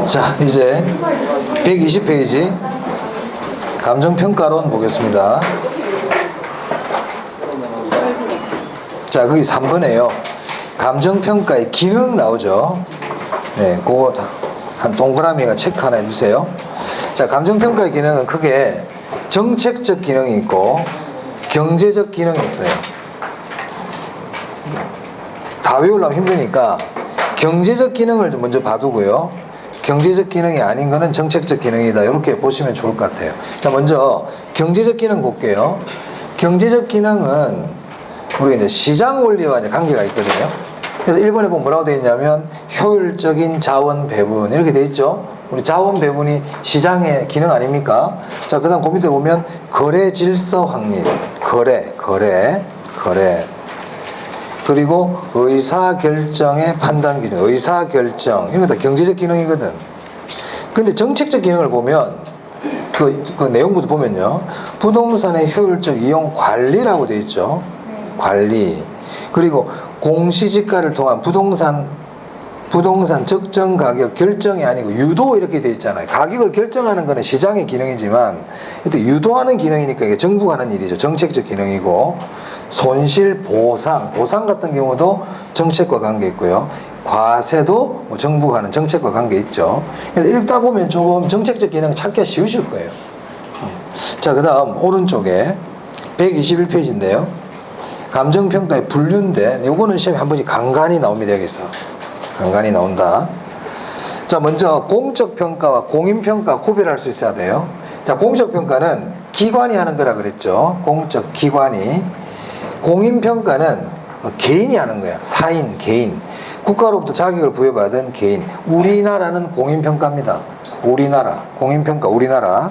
자, 이제 120페이지 감정평가론 보겠습니다. 자, 거기 3번에요. 감정평가의 기능 나오죠. 네, 그거 한 동그라미가 체크 하나 해주세요. 자, 감정평가의 기능은 크게 정책적 기능이 있고 경제적 기능이 있어요. 다 외우려면 힘드니까 경제적 기능을 먼저 봐두고요. 경제적 기능이 아닌 거는 정책적 기능이다. 이렇게 보시면 좋을 것 같아요. 자, 먼저 경제적 기능 볼게요. 경제적 기능은 우리가 이제 시장 원리와 이제 관계가 있거든요. 그래서 1번에 보면 뭐라고 되어 있냐면 효율적인 자원 배분 이렇게 되어 있죠. 우리 자원 배분이 시장의 기능 아닙니까? 자, 그 다음 그 밑에 보면 거래 질서 확립, 거래. 그리고 의사결정의 판단 기능, 의사결정. 이런 거 다 경제적 기능이거든. 근데 정책적 기능을 보면, 그 내용부터 보면요. 부동산의 효율적 이용 관리라고 되어 있죠. 관리. 그리고 공시지가를 통한 부동산 적정 가격 결정이 아니고 유도 이렇게 되어 있잖아요. 가격을 결정하는 거는 시장의 기능이지만 유도하는 기능이니까 이게 정부가 하는 일이죠. 정책적 기능이고 손실 보상 같은 경우도 정책과 관계 있고요. 과세도 뭐 정부가 하는 정책과 관계 있죠. 그래서 읽다 보면 조금 정책적 기능 찾기가 쉬우실 거예요. 자, 그 다음 오른쪽에 121페이지인데요. 감정평가의 분류인데 요거는 시험에 한 번씩 간간히 나옵니다. 여기서 간간히 나온다. 자, 먼저 공적평가와 공인평가 구별할 수 있어야 돼요. 자, 공적평가는 기관이 하는 거라 그랬죠. 공적 기관이. 공인평가는 개인이 하는 거야. 사인, 개인. 국가로부터 자격을 부여받은 개인. 우리나라는 공인평가입니다. 우리나라. 공인평가 우리나라.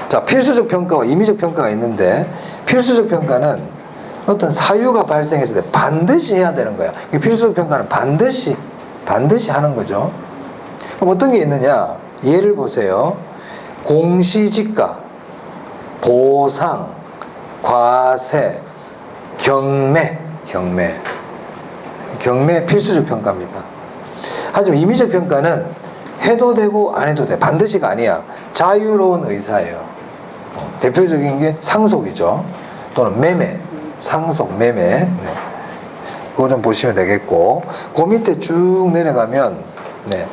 자, 필수적 평가와 임의적 평가가 있는데 필수적 평가는 어떤 사유가 발생했을 때 반드시 해야 되는 거야. 필수적 평가는 반드시 하는 거죠. 그럼 어떤 게 있느냐? 예를 보세요. 공시지가, 보상, 과세, 경매 필수적 평가입니다. 하지만 임의적 평가는 해도 되고 안 해도 돼. 반드시가 아니야. 자유로운 의사예요. 대표적인 게 상속이죠. 또는 매매, 상속, 매매. 네. 그거 좀 보시면 되겠고, 그 밑에 쭉 내려가면, 네.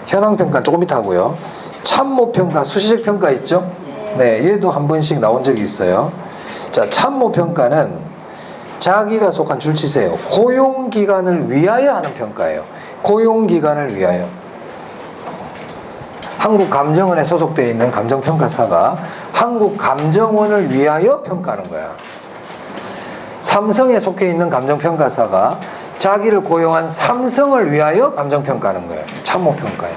현황평가 조금 밑에 하고요. 참모평가, 수시적 평가 있죠? 네, 얘도 한 번씩 나온 적이 있어요. 자, 참모평가는 자기가 속한 줄치세요. 고용기관을 위하여 하는 평가예요. 고용기관을 위하여. 한국감정원에 소속되어 있는 감정평가사가 한국감정원을 위하여 평가하는 거야. 삼성에 속해 있는 감정평가사가 자기를 고용한 삼성을 위하여 감정평가하는 거예요. 참모평가예요.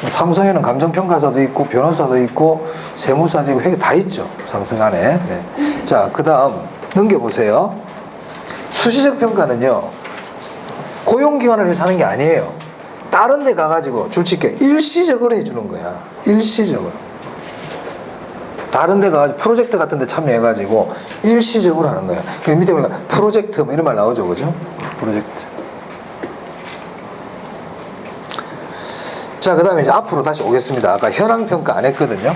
삼성에는 감정평가사도 있고 변호사도 있고 세무사도 있고 회계 다 있죠. 삼성 안에. 네. 자, 그 다음 넘겨보세요. 수시적 평가는요. 고용기관을 위해서 하는 게 아니에요. 다른 데 가가지고 줄치게 일시적으로 해주는 거야. 일시적으로. 다른 데 가가지고 프로젝트 같은 데 참여해가지고 일시적으로 하는 거야. 밑에 보니까 프로젝트 뭐 이런 말 나오죠. 그죠? 프로젝트. 자, 그 다음에 이제 앞으로 다시 오겠습니다. 아까 현황평가 안 했거든요. 네.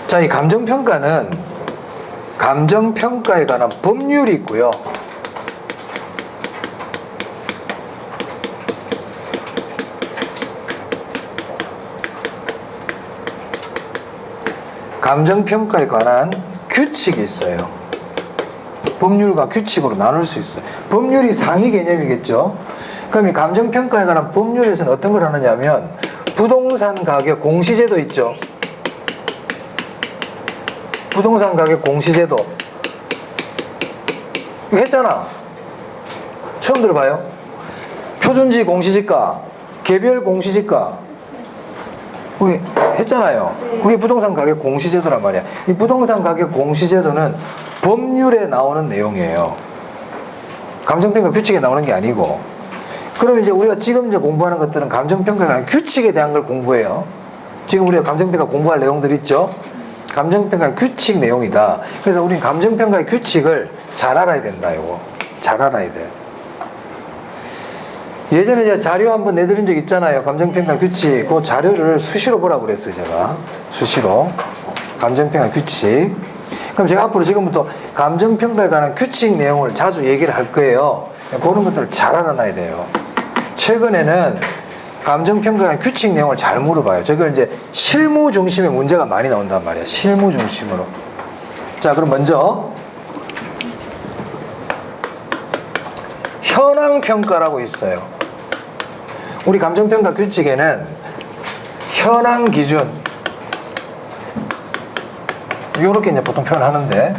자, 이 감정평가는 감정평가에 관한 법률이 있고요. 감정평가에 관한 규칙이 있어요. 법률과 규칙으로 나눌 수 있어요. 법률이 상위 개념이겠죠. 그럼 이 감정평가에 관한 법률에서는 어떤 걸 하느냐면 부동산 가격 공시제도 있죠. 부동산 가격 공시제도 이거 했잖아. 처음 들어봐요. 표준지 공시지가, 개별 공시지가 그게 했잖아요. 그게 부동산 가격 공시제도란 말이야. 이 부동산 가격 공시제도는 법률에 나오는 내용이에요. 감정평가 규칙에 나오는 게 아니고 그럼 이제 우리가 지금 이제 공부하는 것들은 감정평가에 관한 규칙에 대한 걸 공부해요. 지금 우리가 감정평가 공부할 내용들 있죠? 감정평가의 규칙 내용이다. 그래서 우리는 감정평가의 규칙을 잘 알아야 된다, 이거. 잘 알아야 돼. 예전에 제가 자료 한번 내드린 적 있잖아요. 감정평가 규칙. 그 자료를 수시로 보라고 그랬어요, 제가. 수시로. 감정평가 규칙. 그럼 제가 앞으로 지금부터 감정평가에 관한 규칙 내용을 자주 얘기를 할 거예요. 그런 것들을 잘 알아놔야 돼요. 최근에는 감정평가에 관한 규칙 내용을 잘 물어봐요. 저걸 이제 실무 중심의 문제가 많이 나온단 말이에요. 실무 중심으로. 자, 그럼 먼저 현황평가라고 있어요. 우리 감정평가 규칙에는 현황 기준, 이렇게 이제 보통 표현하는데,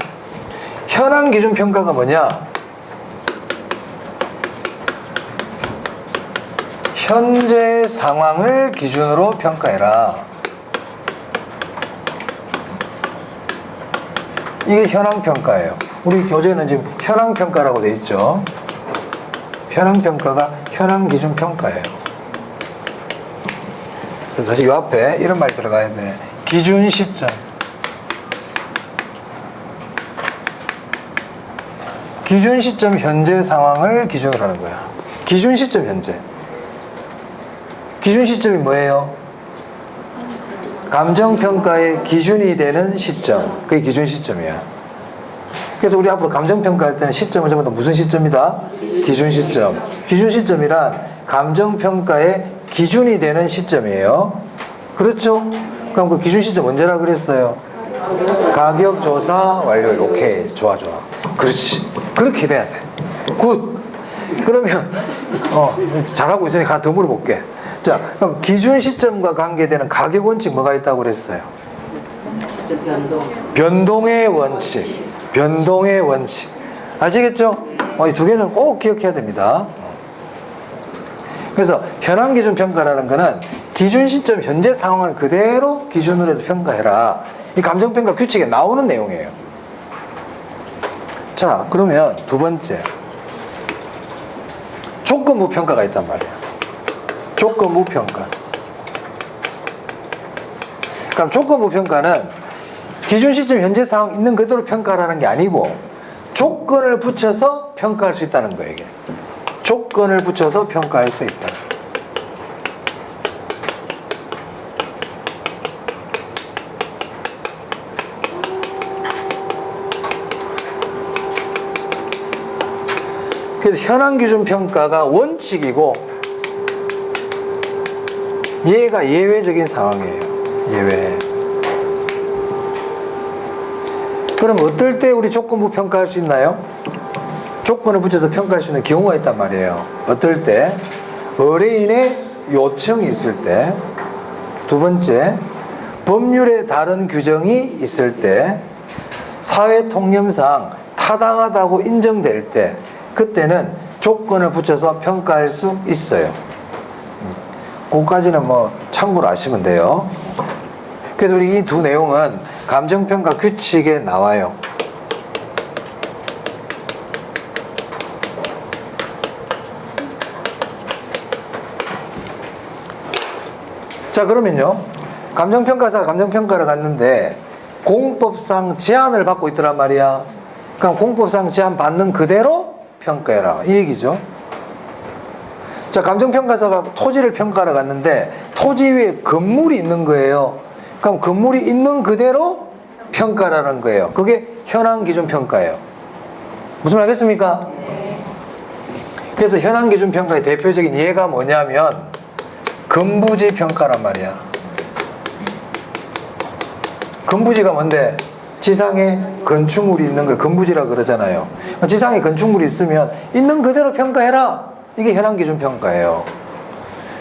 현황 기준 평가가 뭐냐? 현재 상황을 기준으로 평가해라. 이게 현황평가예요. 우리 교재는 지금 현황평가라고 돼 있죠. 현황평가가 현황기준평가예요. 사실 이 앞에 이런 말이 들어가야 돼. 기준 시점. 기준 시점 현재 상황을 기준으로 하는 거야. 기준 시점 현재. 기준 시점이 뭐예요? 감정평가의 기준이 되는 시점. 그게 기준 시점이야. 그래서 우리 앞으로 감정평가할 때는 시점은 전부 다 무슨 시점이다? 기준 시점. 기준 시점이란 감정평가의 기준이 되는 시점이에요. 그렇죠? 그럼 그 기준 시점 언제라 그랬어요? 가격조사 완료일. 오케이. 좋아, 좋아. 그렇지. 그렇게 돼야 돼. 굿. 그러면 잘하고 있으니까 하나 더 물어볼게. 자, 그럼 기준 시점과 관계되는 가격 원칙 뭐가 있다고 그랬어요? 변동의 원칙. 변동의 원칙. 아시겠죠? 이 두 개는 꼭 기억해야 됩니다. 그래서 현황 기준 평가라는 거는 기준 시점 현재 상황을 그대로 기준으로 해서 평가해라. 이 감정평가 규칙에 나오는 내용이에요. 자, 그러면 두 번째. 조건부 평가가 있단 말이에요. 조건부 평가. 그럼 조건부 평가는 기준 시점 현재 상황 있는 그대로 평가라는 게 아니고 조건을 붙여서 평가할 수 있다는 거예요, 이게. 조건을 붙여서 평가할 수 있다. 그래서 현황 기준 평가가 원칙이고 얘가 예외적인 상황이에요. 예외. 그럼 어떨 때 우리 조건부 평가할 수 있나요? 조건을 붙여서 평가할 수 있는 경우가 있단 말이에요. 어떨 때? 의뢰인의 요청이 있을 때. 두 번째, 법률에 다른 규정이 있을 때. 사회 통념상 타당하다고 인정될 때. 그때는 조건을 붙여서 평가할 수 있어요. 그거까지는 뭐 참고로 아시면 돼요. 그래서 우리 이 두 내용은 감정평가 규칙에 나와요. 자, 그러면요. 감정평가사가 감정평가를 갔는데 공법상 제한을 받고 있더란 말이야. 그럼 공법상 제한 받는 그대로 평가해라. 이 얘기죠. 자, 감정평가사가 토지를 평가하러 갔는데 토지 위에 건물이 있는 거예요. 그럼 건물이 있는 그대로 평가라는 거예요. 그게 현황 기준 평가예요. 무슨 말 알겠습니까? 그래서 현황 기준 평가의 대표적인 예가 뭐냐면 건부지 평가란 말이야. 건부지가 뭔데? 지상에 건축물이 있는 걸 건부지라 그러잖아요. 지상에 건축물이 있으면 있는 그대로 평가해라. 이게 현황 기준 평가예요.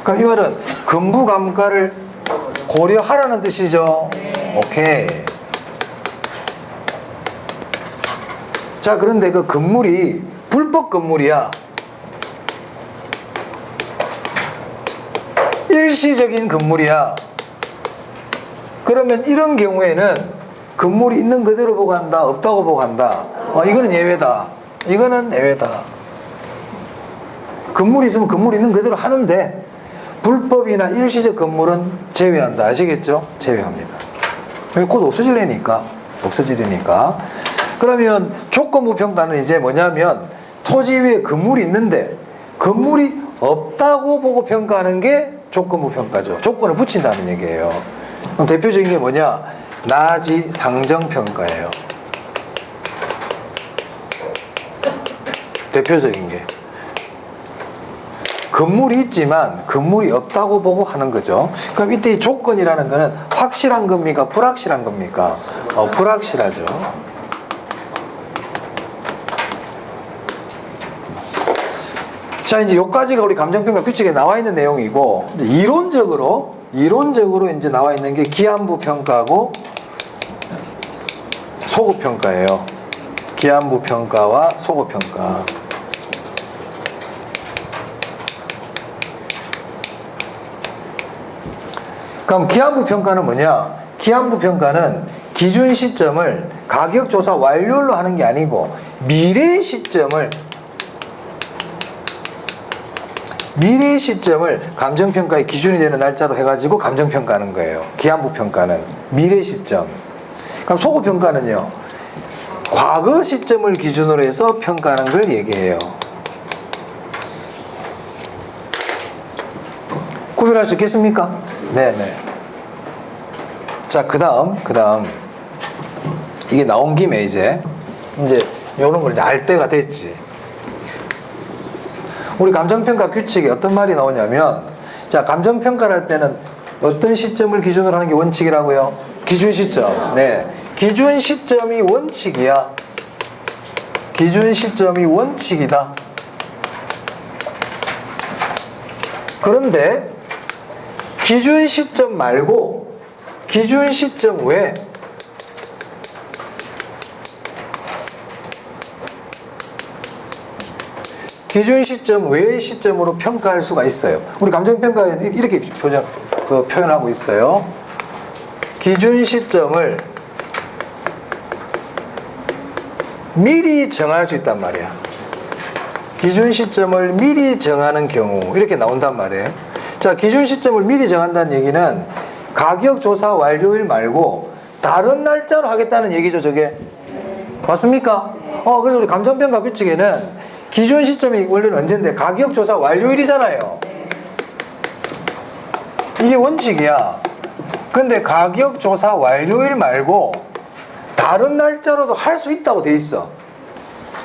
그럼 이 말은 건부 감가를 고려하라는 뜻이죠. 오케이. 자, 그런데 그 건물이 불법 건물이야. 일시적인 건물이야. 그러면 이런 경우에는 건물이 있는 그대로 보고 한다, 없다고 보고 한다. 이거는 예외다. 이거는 예외다. 건물이 있으면 건물 있는 그대로 하는데 불법이나 일시적 건물은 제외한다. 아시겠죠? 제외합니다. 곧 없어지려니까. 그러면 조건부 평가는 이제 뭐냐면 토지 위에 건물이 있는데 건물이 없다고 보고 평가하는 게 조건부 평가죠. 조건을 붙인다는 얘기예요. 그럼 대표적인 게 뭐냐? 나지 상정평가예요. 대표적인 게. 건물이 있지만 건물이 없다고 보고 하는 거죠. 그럼 이때 이 조건이라는 거는 확실한 겁니까? 불확실한 겁니까? 불확실하죠. 자, 이제 여기까지가 우리 감정평가 규칙에 나와 있는 내용이고, 이론적으로 이제 나와 있는 게 기한부 평가하고 소급 평가예요. 기한부 평가와 소급 평가. 그럼 기한부 평가는 뭐냐? 기한부 평가는 기준 시점을 가격 조사 완료로 하는 게 아니고 미래 시점을 감정평가의 기준이 되는 날짜로 해가지고 감정평가하는 거예요. 기한부 평가는 미래 시점. 그럼 소급 평가는요, 과거 시점을 기준으로 해서 평가하는 걸 얘기해요. 구별할 수 있겠습니까? 네네. 자, 그 다음 이게 나온 김에 이제 요런 걸 알 때가 됐지. 우리 감정평가 규칙에 어떤 말이 나오냐면, 자, 감정평가를 할 때는 어떤 시점을 기준으로 하는 게 원칙이라고요? 기준 시점. 네. 기준 시점이 원칙이야. 기준 시점이 원칙이다. 그런데 기준 시점 말고 기준 시점 외에 기준 시점 외의 시점으로 평가할 수가 있어요. 우리 감정평가에 이렇게 표현하고 있어요. 기준 시점을 미리 정할 수 있단 말이야. 기준 시점을 미리 정하는 경우 이렇게 나온단 말이에요. 자, 기준 시점을 미리 정한다는 얘기는 가격 조사 완료일 말고 다른 날짜로 하겠다는 얘기죠, 저게. 맞습니까? 그래서 우리 감정평가 규칙에는 기준 시점이 원래는 언젠데 가격 조사 완료일이잖아요. 이게 원칙이야. 근데 가격 조사 완료일 말고 다른 날짜로도 할 수 있다고 돼 있어.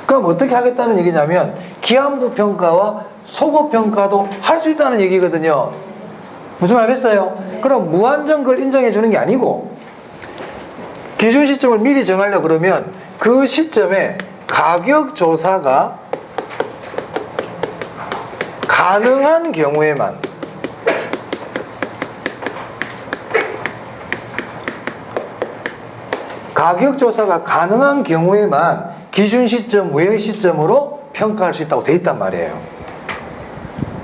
그럼 어떻게 하겠다는 얘기냐면 기한부 평가와 소급 평가도 할 수 있다는 얘기거든요. 무슨 말 알겠어요? 그럼 무한정 그걸 인정해 주는 게 아니고 기준 시점을 미리 정하려고 그러면 그 시점에 가격 조사가 가능한 경우에만 가격 조사가 가능한 경우에만 기준 시점 외의 시점으로 평가할 수 있다고 돼 있단 말이에요.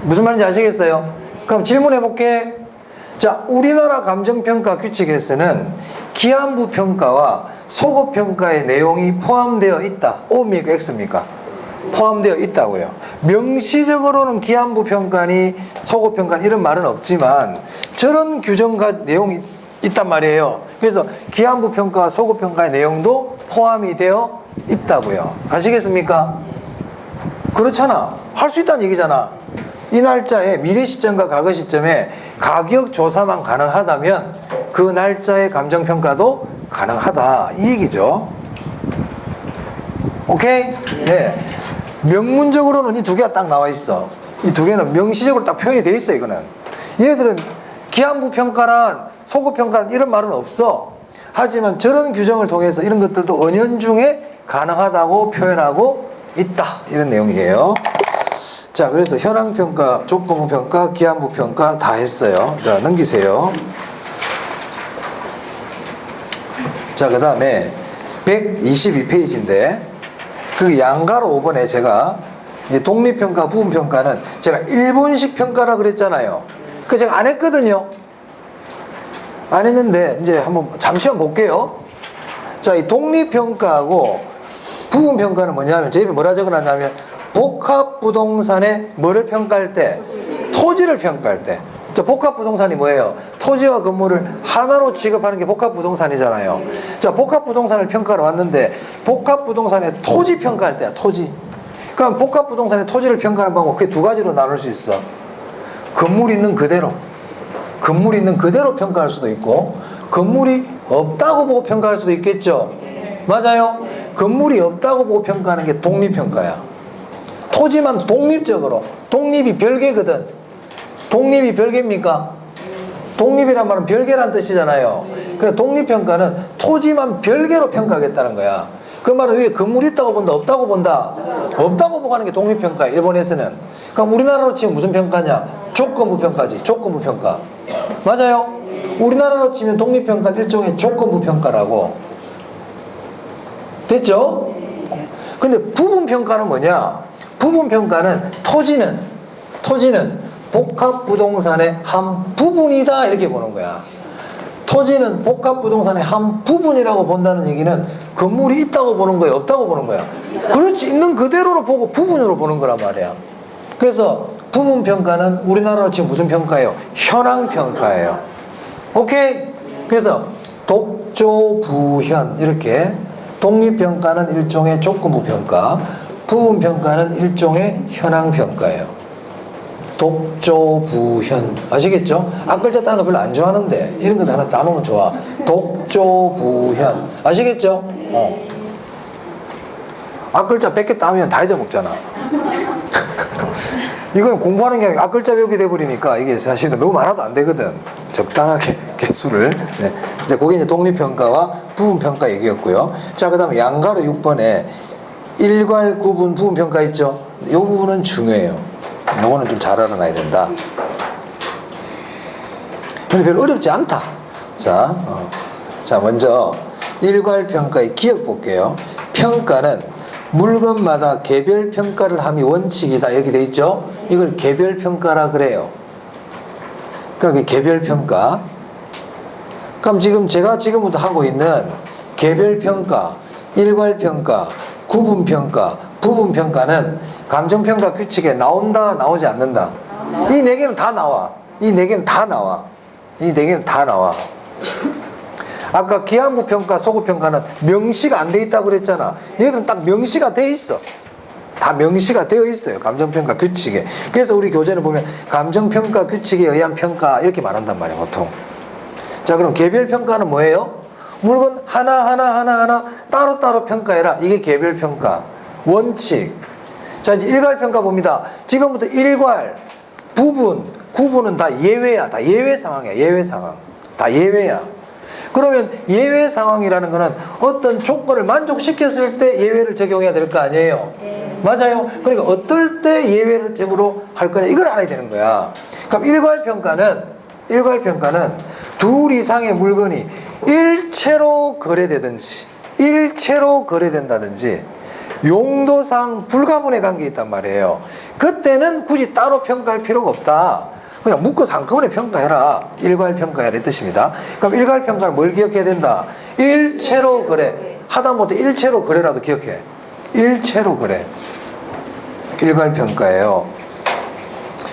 무슨 말인지 아시겠어요? 그럼 질문해 볼게. 자, 우리나라 감정평가 규칙에서는 기한부 평가와 소급 평가의 내용이 포함되어 있다. O입니까? X입니까? 포함되어 있다고요. 명시적으로는 기한부 평가니 소급 평가니 이런 말은 없지만 저런 규정과 내용이 있단 말이에요. 그래서 기한부 평가와 소급 평가의 내용도 포함이 되어 있다고요. 아시겠습니까? 그렇잖아. 할 수 있다는 얘기잖아. 이 날짜에 미래 시점과 과거 시점에 가격 조사만 가능하다면 그 날짜의 감정평가도 가능하다. 이 얘기죠. 오케이? 네. 명문적으로는 이 두 개가 딱 나와 있어. 이 두 개는 명시적으로 딱 표현이 돼 있어, 이거는. 얘들은 기한부 평가란 소급 평가란 이런 말은 없어. 하지만 저런 규정을 통해서 이런 것들도 은연중에 가능하다고 표현하고 있다. 이런 내용이에요. 자, 그래서 현황평가, 조건부 평가, 기한부 평가 다 했어요. 자, 넘기세요. 자, 그 다음에 122페이지인데 그 양가로 5번에 제가 독립평가, 부분평가는 제가 일본식 평가라 그랬잖아요. 그 제가 안 했거든요. 안 했는데 이제 한번 잠시만 볼게요. 자, 이 독립평가하고 부분평가는 뭐냐면 제 입에 뭐라 적어놨냐면 복합부동산의 뭐를 평가할 때? 토지를 평가할 때. 자, 복합부동산이 뭐예요? 토지와 건물을 하나로 취급하는 게 복합부동산이잖아요. 자, 복합부동산을 평가하러 왔는데 복합부동산의 토지 평가할 때야, 토지. 그럼 복합부동산의 토지를 평가하는 방법, 그게 두 가지로 나눌 수 있어. 건물 있는 그대로, 건물이 있는 그대로 평가할 수도 있고, 건물이 없다고 보고 평가할 수도 있겠죠. 맞아요. 건물이 없다고 보고 평가하는 게 독립평가야. 토지만 독립적으로, 독립이 별개거든. 독립이 별개입니까? 독립이란 말은 별개란 뜻이잖아요. 그래서 독립평가는 토지만 별개로 평가하겠다는 거야. 그 말은 왜 건물이 있다고 본다, 없다고 본다? 없다고 보고 하는 게 독립평가야, 일본에서는. 그럼 우리나라로 치면 무슨 평가냐? 조건부 평가지, 조건부 평가. 맞아요? 우리나라로 치면 독립평가는 일종의 조건부 평가라고. 됐죠? 근데 부분평가는 뭐냐? 부분평가는 토지는 복합부동산의 한 부분이다, 이렇게 보는 거야. 토지는 복합부동산의 한 부분이라고 본다는 얘기는 건물이 있다고 보는 거야, 없다고 보는 거야? 그렇지, 있는 그대로로 보고 부분으로 보는 거란 말이야. 그래서 부분평가는 우리나라로 지금 무슨 평가예요? 현황평가예요. 오케이? 그래서 독조부현, 이렇게 독립평가는 일종의 조건부평가, 부분평가는 일종의 현황평가예요. 독조부현, 아시겠죠? 앞글자 따는 거 별로 안 좋아하는데 이런 거 하나 따놓으면 좋아. 독조부현, 아시겠죠? 앞글자 100개 따면 다 잊어먹잖아. 이건 공부하는 게 아니라 앞글자 외우게 돼버리니까 이게 사실은 너무 많아도 안 되거든. 적당하게 개수를. 네. 이제 그게 이제 독립평가와 부분평가 얘기였고요. 자, 그 다음에 양가로 6번에 일괄 구분 부분평가 있죠? 이 부분은 중요해요. 요거는 좀 잘 알아놔야 된다. 근데 별로 어렵지 않다. 자, 자, 먼저 일괄평가의 기억 볼게요. 평가는 물건마다 개별평가를 함이 원칙이다, 이렇게 돼 있죠? 이걸 개별평가라 그래요. 그러니까 개별평가. 그럼 지금 제가 지금부터 하고 있는 개별평가, 일괄평가, 구분평가, 부분평가는 감정평가 규칙에 나온다, 나오지 않는다? 이 네 개는 다 나와. 이 네 개는 다 나와. 이 네 개는 다 나와. 아까 기한부평가, 소급평가는 명시가 안 돼 있다고 그랬잖아. 얘들은 딱 명시가 돼 있어. 다 명시가 되어 있어요, 감정평가 규칙에. 그래서 우리 교재를 보면 감정평가 규칙에 의한 평가, 이렇게 말한단 말이에요, 보통. 자, 그럼 개별평가는 뭐예요? 물건 하나 따로따로 평가해라. 이게 개별평가. 원칙. 자, 이제 일괄평가 봅니다. 지금부터 일괄, 부분, 구분은 다 예외야. 다 예외 상황이야. 예외 상황. 다 예외야. 그러면 예외 상황이라는 거는 어떤 조건을 만족시켰을 때 예외를 적용해야 될 거 아니에요? 네. 맞아요. 그러니까 어떨 때 예외를 적으로 할 거냐, 이걸 알아야 되는 거야. 그럼 일괄평가는 둘 이상의 물건이 일체로 거래된다든지 용도상 불가분의 관계에 있단 말이에요. 그때는 굳이 따로 평가할 필요가 없다. 그냥 묶어서 한꺼번에 평가해라. 일괄평가해라, 이 뜻입니다. 그럼 일괄평가는 뭘 기억해야 된다? 일체로 거래. 하다못해 일체로 거래라도 기억해. 일체로 거래. 일괄평가예요.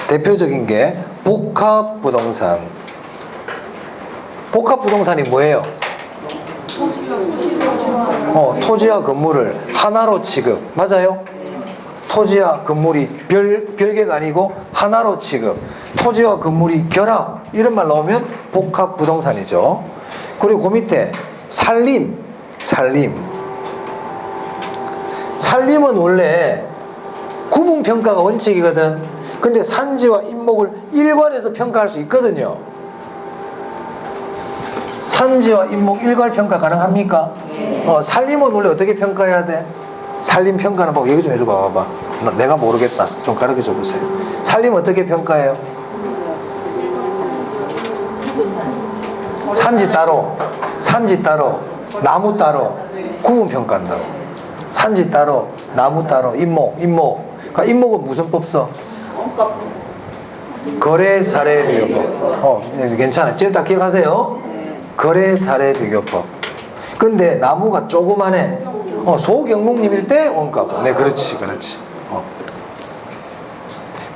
대표적인 게 복합부동산. 복합부동산이 뭐예요? 토지와 건물을 하나로 취급. 맞아요? 토지와 건물이 별개가 아니고 하나로 취급. 토지와 건물이 결합. 이런 말 나오면 복합부동산이죠. 그리고 그 밑에 산림은 원래 구분평가가 원칙이거든. 근데 산지와 인목을 일괄해서 평가할 수 있거든요. 산지와 인목 일괄평가 가능합니까? 산림은 원래 어떻게 평가해야 돼? 산림 평가는 뭐 얘기 좀 해줘봐. 봐봐. 내가 모르겠다. 좀 가르쳐줘 보세요. 산림 어떻게 평가해요? 산지 따로, 나무 따로 구분평가한다고. 산지 따로, 나무 따로, 인목. 그러니까 인목은 무슨 법 써? 거래사례비교법. 괜찮아. 지금 딱 기억하세요. 거래사례비교법. 근데 나무가 조그만해. 소경목님일 때 원가법. 네, 그렇지.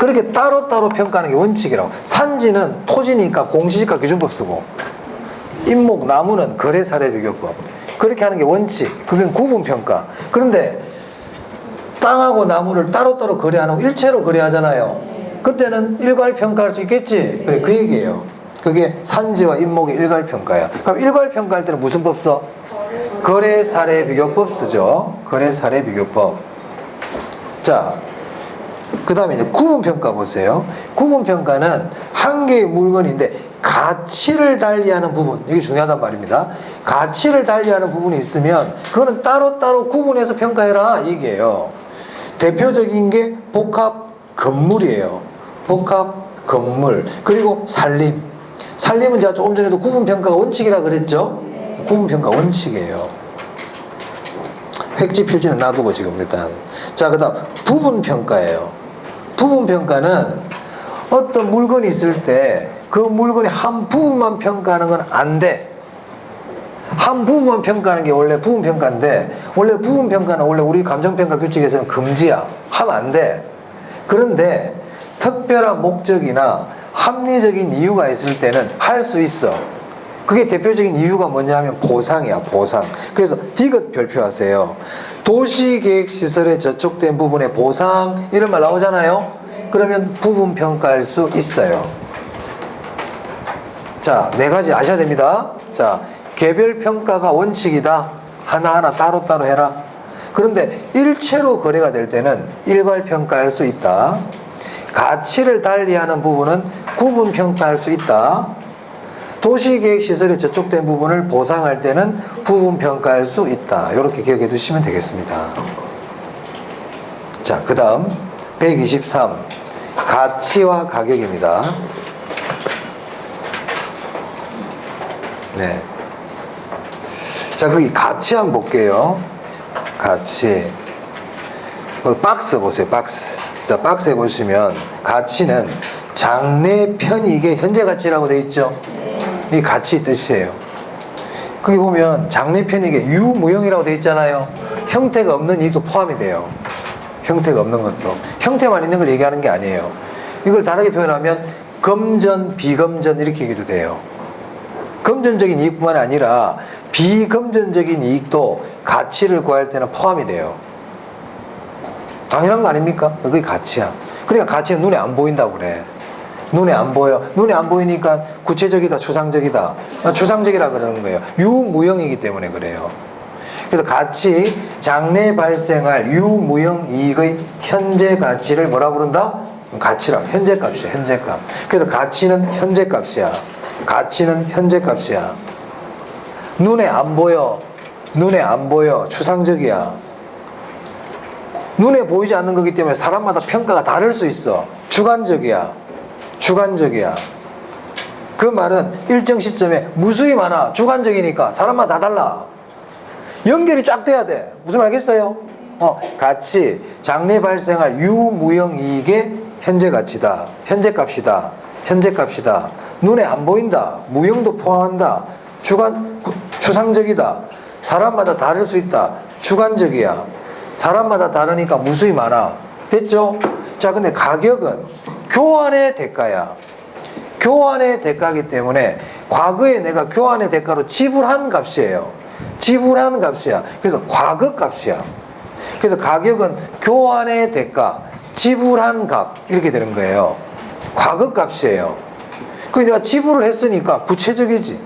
그렇게 따로따로 평가하는 게 원칙이라고. 산지는 토지니까 공시지가 기준법 쓰고, 임목, 나무는 거래 사례 비교법. 그렇게 하는 게 원칙. 그건 구분평가. 그런데 땅하고 나무를 따로따로 거래 안 하고 일체로 거래하잖아요. 그때는 일괄평가할 수 있겠지. 그래, 그 얘기예요. 그게 산지와 임목의 일괄평가야. 그럼 일괄평가할 때는 무슨 법 써? 거래 사례 비교법 쓰죠. 거래 사례 비교법. 자, 그 다음에 이제 구분평가 보세요. 구분평가는 한 개의 물건인데 가치를 달리하는 부분, 이게 중요하단 말입니다. 가치를 달리하는 부분이 있으면 그거는 따로따로 구분해서 평가해라, 얘기예요. 대표적인 게 복합 건물이에요. 복합 건물. 그리고 산림. 산림은 제가 조금 전에도 구분평가가 원칙이라 그랬죠? 구분평가 원칙이에요. 획지 필지는 놔두고 지금 일단. 자, 그 다음 부분평가예요. 부분평가는 어떤 물건이 있을 때 그 물건의 한 부분만 평가하는 건 안 돼. 한 부분만 평가하는 게 원래 부분평가인데, 원래 부분평가는 원래 우리 감정평가 규칙에서는 금지야. 하면 안 돼. 그런데 특별한 목적이나 합리적인 이유가 있을 때는 할 수 있어. 그게 대표적인 이유가 뭐냐 하면 보상이야, 보상. 그래서 디귿 별표하세요. 도시계획시설에 저촉된 부분에 보상, 이런 말 나오잖아요. 그러면 부분평가할 수 있어요. 자, 네 가지 아셔야 됩니다. 자, 개별평가가 원칙이다. 하나하나 따로따로 해라. 그런데 일체로 거래가 될 때는 일괄평가할 수 있다. 가치를 달리하는 부분은 구분평가할 수 있다. 도시계획시설에 저촉된 부분을 보상할 때는 부분평가할 수 있다. 이렇게 기억해 두시면 되겠습니다. 자, 그 다음 123 가치와 가격입니다. 네. 자, 거기 가치 한번 볼게요. 가치. 박스 보세요, 박스. 자, 박스에 보시면 가치는 장래 편익의 현재 가치라고 되어 있죠? 이 가치 뜻이에요. 거기 보면 장래 편익의 유무형이라고 되어 있잖아요. 형태가 없는 이익도 포함이 돼요. 형태가 없는 것도. 형태만 있는 걸 얘기하는 게 아니에요. 이걸 다르게 표현하면 금전, 비금전 이렇게 얘기도 돼요. 금전적인 이익뿐만 아니라 비금전적인 이익도 가치를 구할 때는 포함이 돼요. 당연한 거 아닙니까? 그게 가치야. 그러니까 가치는 눈에 안 보인다고 그래. 눈에 안 보여. 눈에 안 보이니까 구체적이다, 추상적이다. 추상적이라 그러는 거예요. 유무형이기 때문에 그래요. 그래서 가치, 장래 발생할 유무형 이익의 현재 가치를 뭐라고 그런다? 가치라. 현재 값이야, 현재 값. 그래서 가치는 현재 값이야. 가치는 현재 값이야. 눈에 안 보여. 눈에 안 보여. 추상적이야. 눈에 보이지 않는 거기 때문에 사람마다 평가가 다를 수 있어. 주관적이야. 주관적이야. 그 말은 일정 시점에 무수히 많아. 주관적이니까 사람마다 다 달라. 연결이 쫙 돼야 돼. 무슨 말 알겠어요? 가치, 장래 발생할 유무형 이익의 현재 가치다. 현재 값이다. 현재 값이다. 눈에 안 보인다. 무형도 포함한다. 추상적이다. 사람마다 다를 수 있다. 주관적이야. 사람마다 다르니까 무수히 많아. 됐죠? 자, 근데 가격은 교환의 대가야. 교환의 대가이기 때문에 과거에 내가 교환의 대가로 지불한 값이에요. 지불한 값이야. 그래서 과거 값이야. 그래서 가격은 교환의 대가, 지불한 값 이렇게 되는 거예요. 과거 값이에요. 그 내가 지불을 했으니까 구체적이지.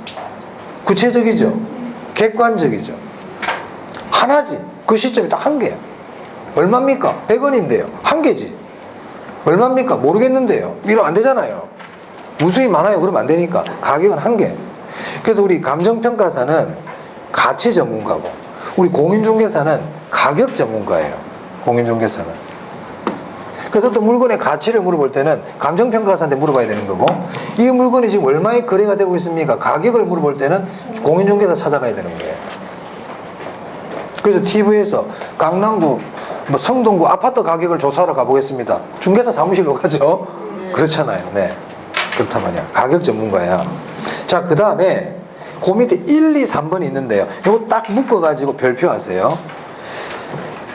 구체적이죠. 객관적이죠. 하나지. 그 시점이 딱 한 개야. 얼마입니까? 100원인데요. 한 개지. 얼마입니까? 모르겠는데요. 이러면 안 되잖아요. 무수히 많아요. 그러면 안 되니까. 가격은 한 개. 그래서 우리 감정평가사는 가치 전문가고, 우리 공인중개사는 가격 전문가예요. 공인중개사는. 그래서 또 물건의 가치를 물어볼 때는 감정평가사한테 물어봐야 되는 거고, 이 물건이 지금 얼마에 거래가 되고 있습니까? 가격을 물어볼 때는 공인중개사 찾아가야 되는 거예요. 그래서 TV에서 강남구, 성동구 아파트 가격을 조사하러 가보겠습니다. 중개사 사무실로 가죠. 그렇잖아요. 네. 그렇단 말이야. 가격 전문가야. 자, 그 다음에 그 밑에 1, 2, 3번이 있는데요. 이거 딱 묶어가지고 별표하세요.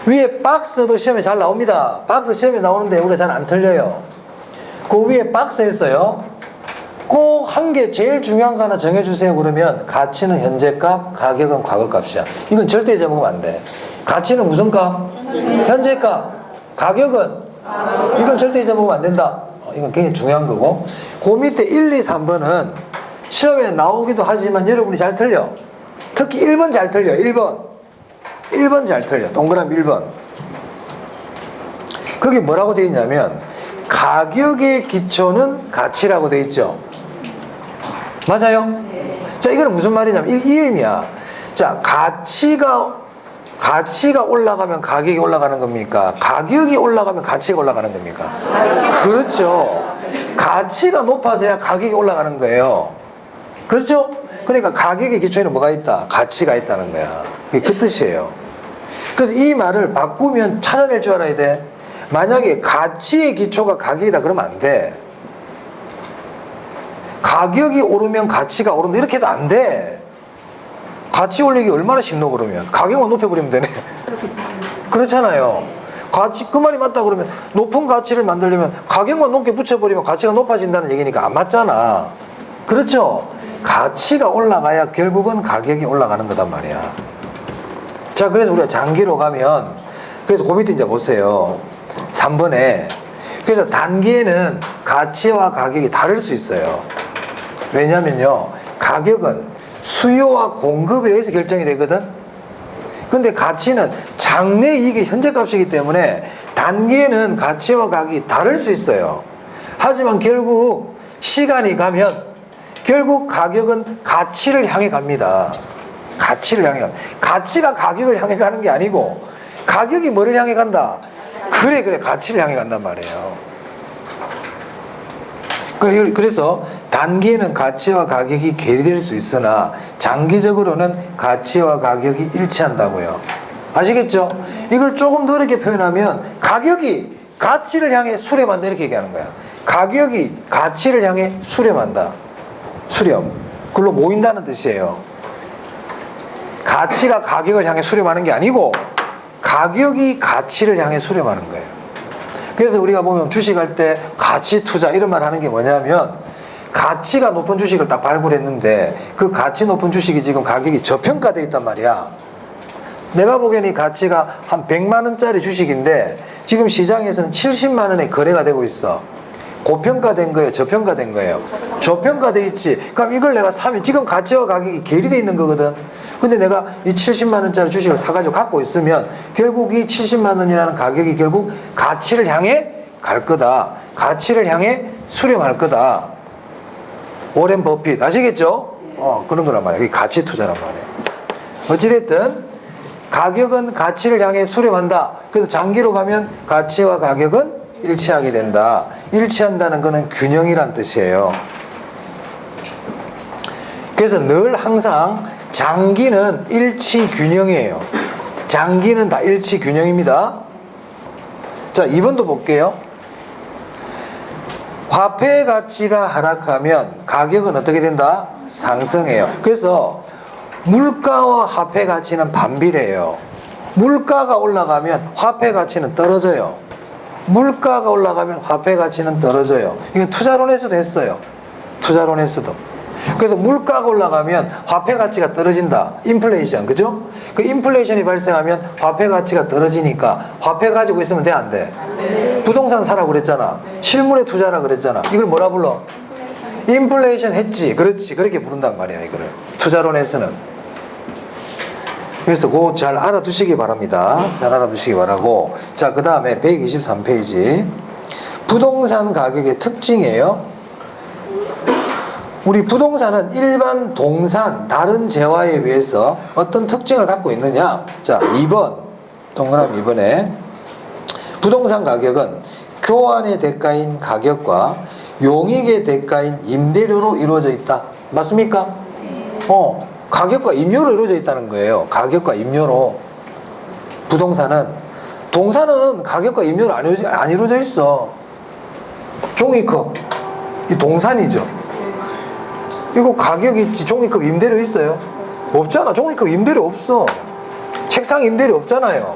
위에 박스도 시험에 잘 나옵니다. 박스 시험에 나오는데 우리가 잘 안 틀려요. 그 위에 박스에서요. 꼭 한 개 제일 중요한 거 하나 정해주세요. 그러면 가치는 현재값, 가격은 과거값이야. 이건 절대 잊어먹으면 안 돼. 가치는 무슨 값? 현재값. 가격은? 이건 절대 잊어먹으면 안 된다. 이건 굉장히 중요한 거고. 그 밑에 1, 2, 3번은 시험에 나오기도 하지만 여러분이 잘 틀려. 특히 1번 잘 틀려. 1번 잘 틀려. 동그라미 1번. 거기 뭐라고 되어 있냐면 가격의 기초는 가치라고 되어 있죠. 맞아요? 자, 이거는 무슨 말이냐면 이 의미야. 자, 가치가 올라가면 가격이 올라가는 겁니까? 가격이 올라가면 가치가 올라가는 겁니까? 그렇죠. 가치가 높아져야 가격이 올라가는 거예요. 그렇죠? 그러니까 가격의 기초에는 뭐가 있다? 가치가 있다는 거야. 그게 그 뜻이에요. 그래서 이 말을 바꾸면 찾아낼 줄 알아야 돼. 만약에 가치의 기초가 가격이다 그러면 안 돼. 가격이 오르면 가치가 오른다 이렇게 해도 안 돼. 가치 올리기 얼마나 쉽노 그러면. 가격만 높여버리면 되네. 그렇잖아요. 가치 그 말이 맞다 그러면 높은 가치를 만들려면 가격만 높게 붙여버리면 가치가 높아진다는 얘기니까 안 맞잖아. 그렇죠? 가치가 올라가야 결국은 가격이 올라가는 거단 말이야. 자, 그래서 우리가 장기로 가면 그래서 그 밑에 이제 보세요. 3번에 그래서 단기에는 가치와 가격이 다를 수 있어요. 왜냐면요, 가격은 수요와 공급에 의해서 결정이 되거든. 근데 가치는 장래 이익의 현재값이기 때문에 단기에는 가치와 가격이 다를 수 있어요. 하지만 결국 시간이 가면 결국 가격은 가치를 향해 갑니다. 가치를 향해 갑니다. 가치가 가격을 향해 가는 게 아니고 가격이 뭐를 향해 간다? 그래 가치를 향해 간단 말이에요. 그래서 단기에는 가치와 가격이 괴리될 수 있으나 장기적으로는 가치와 가격이 일치한다고요. 아시겠죠? 이걸 조금 더 이렇게 표현하면 가격이 가치를 향해 수렴한다 이렇게 얘기하는 거야. 가격이 가치를 향해 수렴한다. 수렴. 그걸로 모인다는 뜻이에요. 가치가 가격을 향해 수렴하는 게 아니고 가격이 가치를 향해 수렴하는 거예요. 그래서 우리가 보면 주식할 때 가치 투자 이런 말 하는 게 뭐냐면 가치가 높은 주식을 딱 발굴했는데 그 가치 높은 주식이 지금 가격이 저평가되어 있단 말이야. 내가 보기에는 이 가치가 한 100만 원짜리 주식인데 지금 시장에서는 70만 원에 거래가 되고 있어. 고평가된 거예요? 저평가된 거예요? 저평가돼 있지. 그럼 이걸 내가 사면 지금 가치와 가격이 괴리되어 있는 거거든. 근데 내가 이 70만 원짜리 주식을 사가지고 갖고 있으면 결국 이 70만 원이라는 가격이 결국 가치를 향해 갈 거다. 가치를 향해 수렴할 거다. 오렌 버핏 아시겠죠? 그런 거란 말이에요. 가치 투자란 말이에요. 어찌됐든 가격은 가치를 향해 수렴한다. 그래서 장기로 가면 가치와 가격은 일치하게 된다. 일치한다는 것은 균형이란 뜻이에요. 그래서 늘 항상 장기는 일치 균형이에요. 장기는 다 일치 균형입니다. 자, 2번도 볼게요. 화폐 가치가 하락하면 가격은 어떻게 된다? 상승해요. 그래서 물가와 화폐 가치는 반비례해요. 물가가 올라가면 화폐 가치는 떨어져요. 물가가 올라가면 화폐 가치는 떨어져요. 이건 투자론에서도 했어요. 투자론에서도. 그래서 물가가 올라가면 화폐 가치가 떨어진다. 인플레이션, 그죠? 그 인플레이션이 발생하면 화폐 가치가 떨어지니까 화폐 가지고 있으면 돼, 안 돼? 네. 부동산 사라고 그랬잖아. 실물에 투자라 그랬잖아. 이걸 뭐라 불러? 인플레이션 했지. 그렇지. 그렇게 부른단 말이야, 이거를. 투자론에서는. 그래서 그거 잘 알아두시기 바랍니다. 잘 알아두시기 바라고. 자, 그 다음에 123페이지. 부동산 가격의 특징이에요. 우리 부동산은 일반 동산, 다른 재화에 비해서 어떤 특징을 갖고 있느냐? 자, 2번, 동그라미 2번에 부동산 가격은 교환의 대가인 가격과 용익의 대가인 임대료로 이루어져 있다. 맞습니까? 가격과 임료로 이루어져 있다는 거예요. 가격과 임료로. 부동산은. 동산은 가격과 임료로 안 이루어져 있어. 종이컵. 이 동산이죠. 이거 가격 있지. 종이컵 임대료 있어요? 없잖아. 종이컵 임대료 없어. 책상 임대료 없잖아요.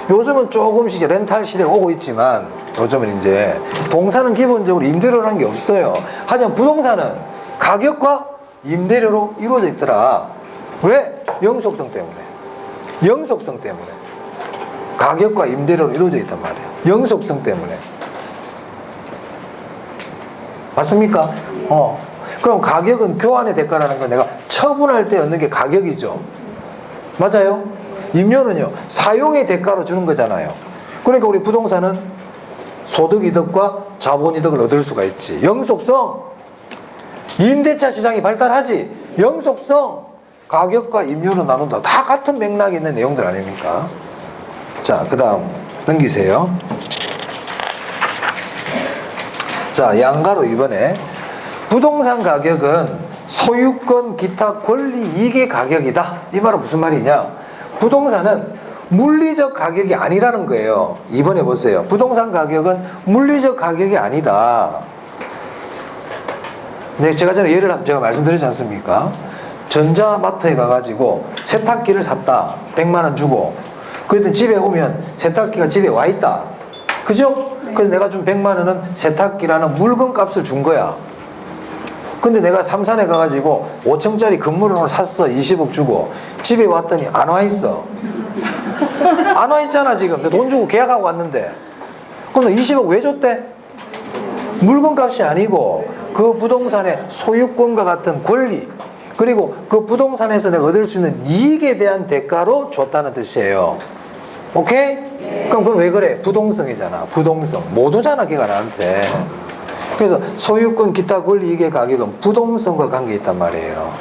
요즘은 조금씩 렌탈 시대가 오고 있지만 요즘은 이제 동사는 기본적으로 임대료라는 게 없어요. 하지만 부동산은 가격과 임대료로 이루어져 있더라. 왜? 영속성 때문에. 영속성 때문에. 가격과 임대료로 이루어져 있단 말이에요. 영속성 때문에. 맞습니까? 그럼 가격은 교환의 대가라는 건 내가 처분할 때 얻는 게 가격이죠. 맞아요? 임료는요, 사용의 대가로 주는 거잖아요. 그러니까 우리 부동산은 소득이득과 자본이득을 얻을 수가 있지. 영속성. 임대차 시장이 발달하지. 영속성. 가격과 임료로 나눈다. 다 같은 맥락이 있는 내용들 아닙니까? 자, 그 다음 넘기세요. 자, 양가로 이번에 부동산 가격은 소유권 기타 권리 이익의 가격이다. 이 말은 무슨 말이냐? 부동산은 물리적 가격이 아니라는 거예요. 이번에 보세요. 부동산 가격은 물리적 가격이 아니다. 네, 제가 전에 예를 제가 말씀드리지 않습니까? 전자마트에 가가지고 세탁기를 샀다. 100만 원 주고. 그랬더니 집에 오면 세탁기가 집에 와 있다. 그죠? 그래서 내가 준 100만 원은 세탁기라는 물건 값을 준 거야. 근데 내가 삼산에 가가지고 5층짜리 건물을 오늘 샀어. 20억 주고. 집에 왔더니 안 와 있어. 안 와 있잖아 지금. 내가 돈 주고 계약하고 왔는데. 그럼 너 20억 왜 줬대? 물건 값이 아니고 그 부동산의 소유권과 같은 권리, 그리고 그 부동산에서 내가 얻을 수 있는 이익에 대한 대가로 줬다는 뜻이에요. 오케이? 네. 그럼 그건 왜 그래? 부동성이잖아. 부동성. 모두잖아 걔가 나한테. 그래서 소유권 기타 권리 이익의 가격은 부동성과 관계 있단 말이에요.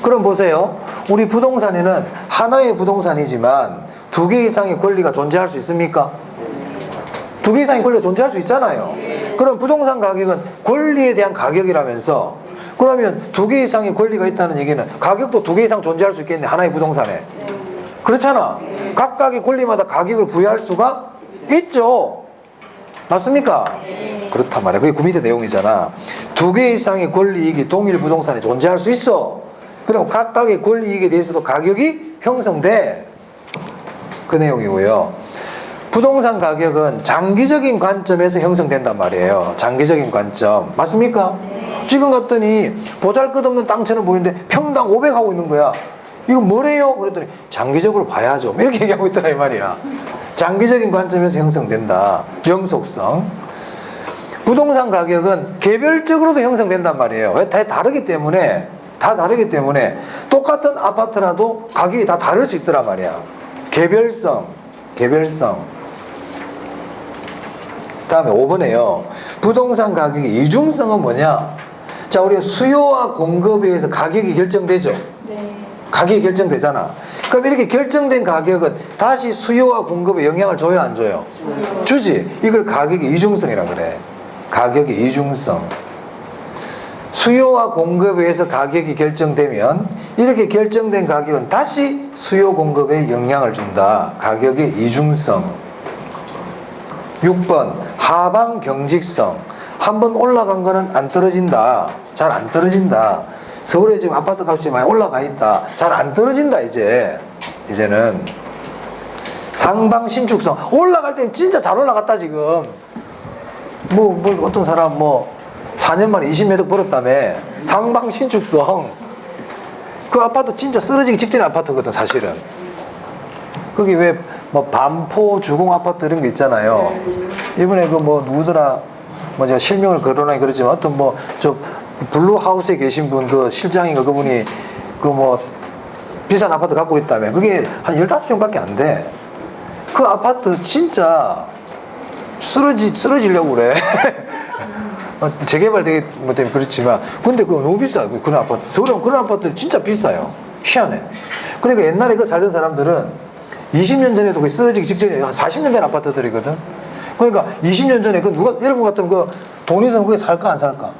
그럼 보세요. 우리 부동산에는 하나의 부동산이지만 두 개 이상의 권리가 존재할 수 있습니까? 두 개 이상의 권리가 존재할 수 있잖아요. 그럼 부동산 가격은 권리에 대한 가격이라면서, 그러면 두 개 이상의 권리가 있다는 얘기는 가격도 두 개 이상 존재할 수 있겠네. 하나의 부동산에. 그렇잖아. 각각의 권리마다 가격을 부여할 수가 있죠. 맞습니까? 그렇단 말이야. 그게 그 밑에 내용이잖아. 두 개 이상의 권리이익이 동일 부동산에 존재할 수 있어. 그럼 각각의 권리이익에 대해서도 가격이 형성돼. 그 내용이고요. 부동산 가격은 장기적인 관점에서 형성된단 말이에요. 장기적인 관점. 맞습니까? 지금 갔더니 보잘것없는 땅처럼 보이는데 평당 500 하고 있는 거야. 이거 뭐래요? 그랬더니 장기적으로 봐야죠. 이렇게 얘기하고 있더라 이 말이야. 장기적인 관점에서 형성된다. 영속성. 부동산 가격은 개별적으로도 형성된단 말이에요. 왜? 다 다르기 때문에. 똑같은 아파트라도 가격이 다 다를 수 있더란 말이야. 개별성. 다음에 5번에요. 부동산 가격의 이중성은 뭐냐? 자, 우리가 수요와 공급에 의해서 가격이 결정되죠? 네. 가격이 결정되잖아. 그럼 이렇게 결정된 가격은 다시 수요와 공급에 영향을 줘요, 안 줘요? 주지. 이걸 가격의 이중성이라 그래. 가격의 이중성. 수요와 공급에 의해서 가격이 결정되면 이렇게 결정된 가격은 다시 수요 공급에 영향을 준다. 가격의 이중성. 6번 하방 경직성. 한번 올라간 거는 안 떨어진다. 잘 안 떨어진다. 서울에 지금 아파트 값이 많이 올라가 있다. 잘 안 떨어진다 이제는. 상방 신축성. 올라갈 땐 진짜 잘 올라갔다 지금. 뭐 어떤 사람 4년 만에 20매덕 벌었다며. 상방 신축성. 그 아파트 진짜 쓰러지기 직전의 아파트거든 사실은. 거기 왜 반포 주공 아파트 이런 거 있잖아요. 이번에 누구더라 제가 실명을 거론하기 그러지만 어떤 저 블루하우스에 계신 분 그 실장인가 그분이 비싼 아파트 갖고 있다며. 그게 한 15평밖에 안 돼. 그 아파트 진짜 쓰러지려고 그래. 재개발 되게 때문에 그렇지만 근데 그거 너무 비싸요. 그런 아파트. 서울에 그런 아파트 진짜 비싸요. 희한해. 그러니까 옛날에 그 살던 사람들은 20년 전에도 거의 쓰러지기 직전에 한 40년 된 아파트들이거든. 그러니까 20년 전에 누가 여러분 같으면 돈 있으면 거기 살까 안 살까?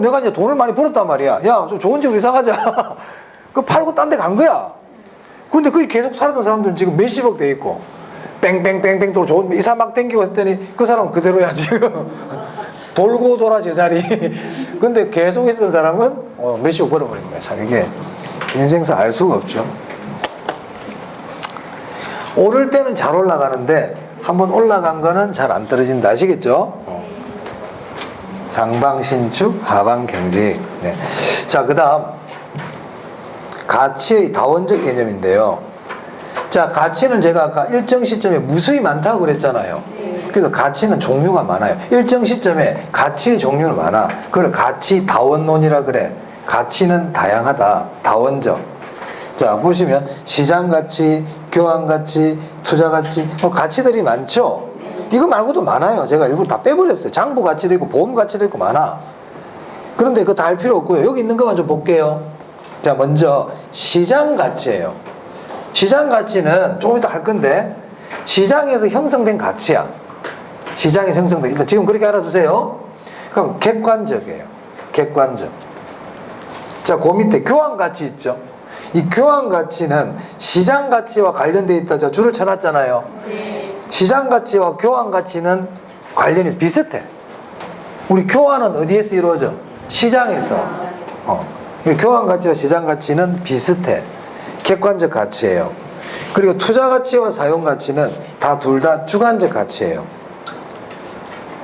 내가 이제 돈을 많이 벌었단 말이야. 야, 좀 좋은 집으로 이사 가자. 그거 팔고 딴 데 간 거야. 근데 거기 계속 살았던 사람들은 지금 몇십억 돼 있고 뺑뺑뺑뺑 돌 좋은 이사 막 땡기고 했더니 그 사람 그대로야 지금. 돌고 돌아 제자리. 근데 계속 있던 사람은 몇십억 벌어버린 거야. 참 이게 인생사 알 수가 없죠. 오를 때는 잘 올라가는데 한번 올라간 거는 잘 안 떨어진다. 아시겠죠? 상방신축, 하방경직. 네. 자, 그 다음 가치의 다원적 개념인데요. 자, 가치는 제가 아까 일정 시점에 무수히 많다고 그랬잖아요. 그래서 가치는 종류가 많아요. 일정 시점에 가치의 종류는 많아. 그걸 가치 다원론이라 그래. 가치는 다양하다. 다원적. 자, 보시면 시장가치, 교환가치, 투자가치, 가치들이 많죠. 이거 말고도 많아요. 제가 일부러 다 빼버렸어요. 장부가치도 있고 보험가치도 있고 많아. 그런데 그거 다 할 필요 없고요. 여기 있는 것만 좀 볼게요. 자, 먼저 시장가치예요. 시장가치는 조금 이따 할 건데 시장에서 형성된 가치야. 시장에서 형성된, 일단 지금 그렇게 알아두세요. 그럼 객관적이에요. 객관적. 자, 그 밑에 교환가치 있죠. 이 교환가치는 시장가치와 관련되어 있다. 자, 줄을 쳐놨잖아요. 시장가치와 교환가치는 관련이 비슷해. 우리 교환은 어디에서 이루어져? 시장에서. 교환가치와 시장가치는 비슷해. 객관적 가치예요. 그리고 투자가치와 사용가치는 둘 다 주관적 가치예요.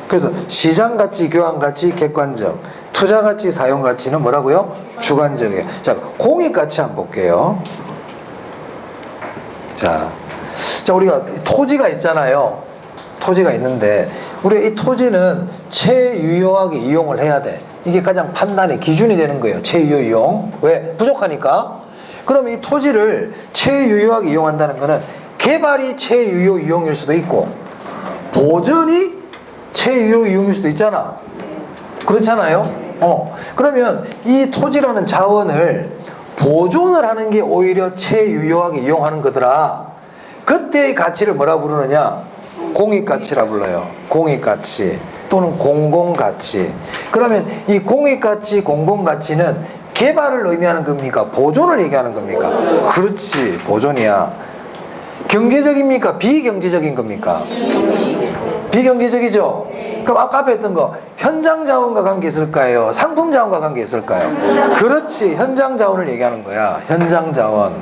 그래서 시장가치, 교환가치, 객관적. 투자가치, 사용가치는 뭐라고요? 주관적이에요. 자, 공익가치 한번 볼게요. 자, 우리가 토지가 있잖아요. 토지가 있는데 우리가 이 토지는 최유효하게 이용을 해야 돼. 이게 가장 판단의 기준이 되는 거예요. 최유효 이용. 왜? 부족하니까. 그럼 이 토지를 최유효하게 이용한다는 거는 개발이 최유효 이용일 수도 있고 보전이 최유효 이용일 수도 있잖아. 그렇잖아요. 그러면 이 토지라는 자원을 보존을 하는 게 오히려 최유효하게 이용하는 거더라. 그때의 가치를 뭐라 부르느냐? 공익가치라 불러요. 공익가치 또는 공공가치. 그러면 이 공익가치, 공공가치는 개발을 의미하는 겁니까? 보존을 얘기하는 겁니까? 그렇지, 보존이야. 경제적입니까? 비경제적인 겁니까? 비경제적이죠? 그럼 아까 앞에 했던 거 현장 자원과 관계 있을까요? 상품 자원과 관계 있을까요? 그렇지, 현장 자원을 얘기하는 거야. 현장 자원.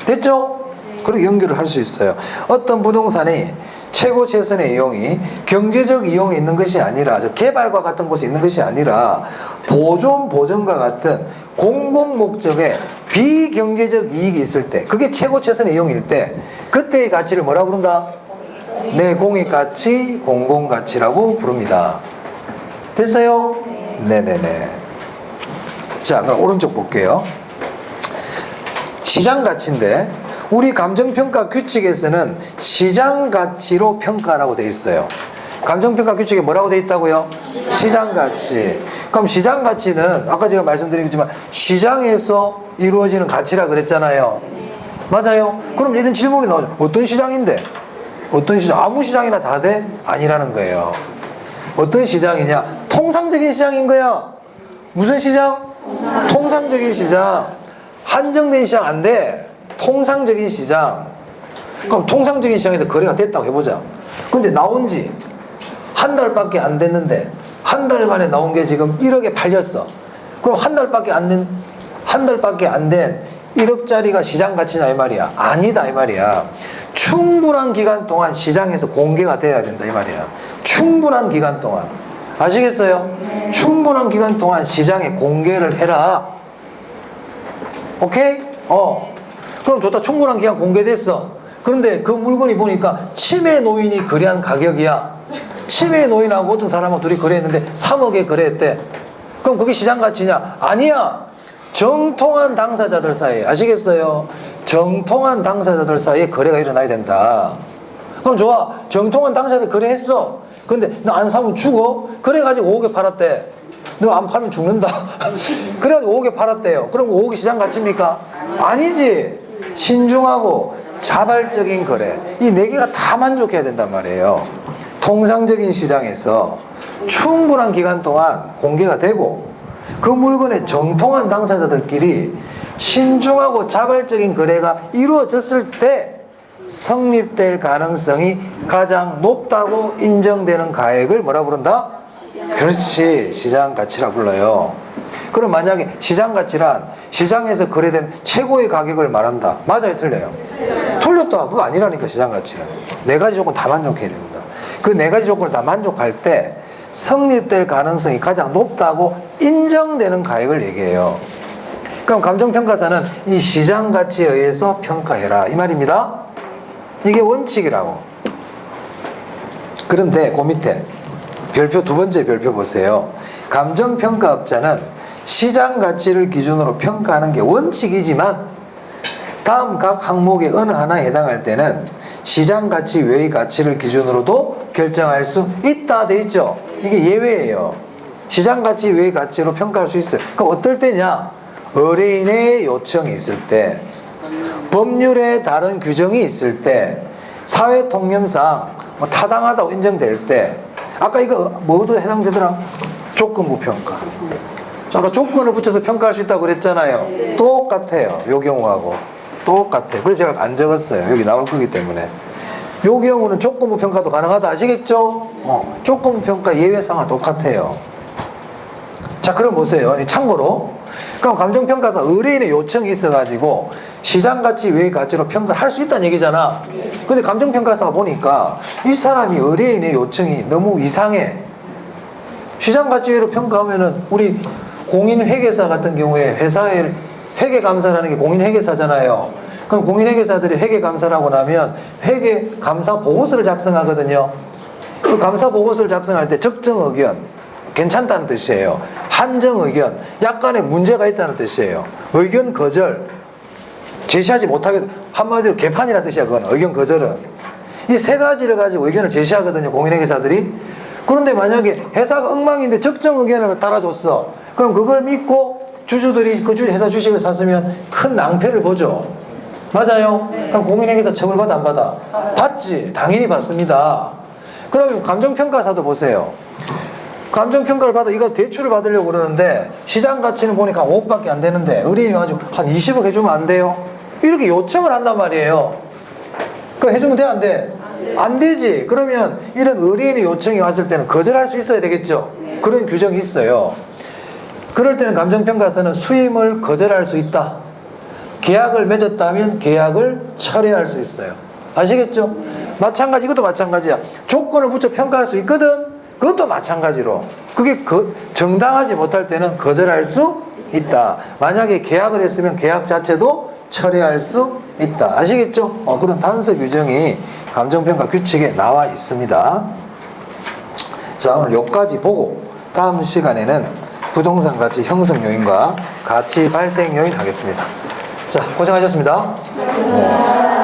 됐죠? 그렇게 연결을 할 수 있어요. 어떤 부동산이 최고 최선의 이용이 경제적 이용이 있는 것이 아니라 개발과 같은 곳에 있는 것이 아니라 보존과 같은 공공 목적의 비경제적 이익이 있을 때, 그게 최고 최선의 이용일 때 그때의 가치를 뭐라고 부른다? 네, 공익가치, 공공가치라고 부릅니다. 됐어요? 네네네. 자, 그럼 오른쪽 볼게요. 시장가치인데 우리 감정평가 규칙에서는 시장가치로 평가라고 돼 있어요. 감정평가 규칙에 뭐라고 돼 있다고요? 시장가치. 그럼 시장가치는 아까 제가 말씀드리겠지만 시장에서 이루어지는 가치라 그랬잖아요. 맞아요? 그럼 이런 질문이 나오죠. 어떤 시장인데? 어떤 시장? 아무 시장이나 다 돼? 아니라는 거예요. 어떤 시장이냐? 통상적인 시장인 거야. 무슨 시장? 통상적인 시장. 한정된 시장 안 돼. 통상적인 시장. 그럼 통상적인 시장에서 거래가 됐다고 해보자. 근데 나온 지 한 달밖에 안 됐는데 한 달 만에 나온 게 지금 1억에 팔렸어. 그럼 한 달밖에 안 된 1억짜리가 시장 가치냐 이 말이야? 아니다 이 말이야. 충분한 기간 동안 시장에서 공개가 돼야 된다 이 말이야. 충분한 기간 동안. 아시겠어요? 충분한 기간 동안 시장에 공개를 해라. 오케이? 그럼 좋다. 충분한 기간 공개됐어. 그런데 그 물건이 보니까 치매 노인이 거래한 가격이야. 치매 노인하고 어떤 사람하고 둘이 거래했는데 3억에 거래했대. 그럼 그게 시장 가치냐? 아니야. 정통한 당사자들 사이에. 아시겠어요? 정통한 당사자들 사이에 거래가 일어나야 된다. 그럼 좋아. 정통한 당사자들 거래했어. 근데 너 안 사면 죽어? 그래가지고 5억에 팔았대. 너 안 팔면 죽는다. 그래가지고 5억에 팔았대요. 그럼 5억이 시장 가치입니까? 아니지. 신중하고 자발적인 거래. 이 네 개가 다 만족해야 된단 말이에요. 통상적인 시장에서 충분한 기간 동안 공개가 되고 그 물건의 정통한 당사자들끼리 신중하고 자발적인 거래가 이루어졌을 때 성립될 가능성이 가장 높다고 인정되는 가액을 뭐라 부른다? 그렇지, 시장 가치라 불러요. 그럼 만약에 시장 가치란 시장에서 거래된 최고의 가격을 말한다. 맞아요, 틀려요? 틀렸다. 그거 아니라니까, 시장 가치는. 네 가지 조건 다 만족해야 됩니다. 그 네 가지 조건을 다 만족할 때 성립될 가능성이 가장 높다고 인정되는 가액을 얘기해요. 그럼 감정평가사는 이 시장 가치에 의해서 평가해라, 이 말입니다. 이게 원칙이라고. 그런데 그 밑에 별표, 두 번째 별표 보세요. 감정평가업자는 시장 가치를 기준으로 평가하는 게 원칙이지만 다음 각 항목의 어느 하나에 해당할 때는 시장 가치 외의 가치를 기준으로도 결정할 수 있다 돼 있죠. 이게 예외예요. 시장 가치 외의 가치로 평가할 수 있어요. 그럼 어떨 때냐? 의뢰인의 요청이 있을 때, 법률에 다른 규정이 있을 때, 사회 통념상 뭐 타당하다고 인정될 때. 아까 이거 뭐도 해당되더라? 조건부 평가. 아까 조건을 붙여서 평가할 수 있다고 그랬잖아요. 똑같아요. 요 경우하고 똑같아요. 그래서 제가 안 적었어요. 여기 나올 거기 때문에. 요 경우는 조건부 평가도 가능하다, 아시겠죠? 조건부 평가 예외상과 똑같아요. 자, 그럼 보세요. 참고로, 그럼 감정평가사 의뢰인의 요청이 있어가지고 시장가치 외의 가치로 평가를 할 수 있다는 얘기잖아. 근데 감정평가사가 보니까 이 사람이 의뢰인의 요청이 너무 이상해. 시장가치 외로 평가하면은 우리 공인회계사 같은 경우에 회사의 회계감사라는 게 공인회계사잖아요. 그럼 공인회계사들이 회계감사를 하고 나면 회계감사 보고서를 작성하거든요. 그 감사 보고서를 작성할 때 적정 의견, 괜찮다는 뜻이에요. 한정 의견, 약간의 문제가 있다는 뜻이에요. 의견 거절, 제시하지 못하게, 한마디로 개판이라는 뜻이야. 그건 의견 거절은. 이 세 가지를 가지고 의견을 제시하거든요, 공인회계사들이. 그런데 만약에 회사가 엉망인데 적정 의견을 따라줬어. 그럼 그걸 믿고 주주들이 그 회사 주식을 샀으면 큰 낭패를 보죠. 맞아요? 네. 그럼 공인회계사 처벌받아 안 받아? 받지. 당연히 받습니다. 그러면 감정평가사도 보세요. 감정평가를 받아, 이거 대출을 받으려고 그러는데 시장 가치는 보니까 5억밖에 안 되는데 의뢰인이 가지고 한 20억 해주면 안 돼요? 이렇게 요청을 한단 말이에요. 그럼 해주면 돼, 안 돼? 안 되지. 그러면 이런 의뢰인의 요청이 왔을 때는 거절할 수 있어야 되겠죠? 그런 규정이 있어요. 그럴 때는 감정평가사는 수임을 거절할 수 있다. 계약을 맺었다면 계약을 철회할 수 있어요. 아시겠죠? 마찬가지, 이것도 마찬가지야. 조건을 붙여 평가할 수 있거든? 그것도 마찬가지로. 그게 정당하지 못할 때는 거절할 수 있다. 만약에 계약을 했으면 계약 자체도 철회할 수 있다. 아시겠죠? 그런 단서 규정이 감정평가 규칙에 나와 있습니다. 자, 오늘 여기까지 보고 다음 시간에는 부동산 가치 형성 요인과 가치 발생 요인 하겠습니다. 자, 고생하셨습니다. 네.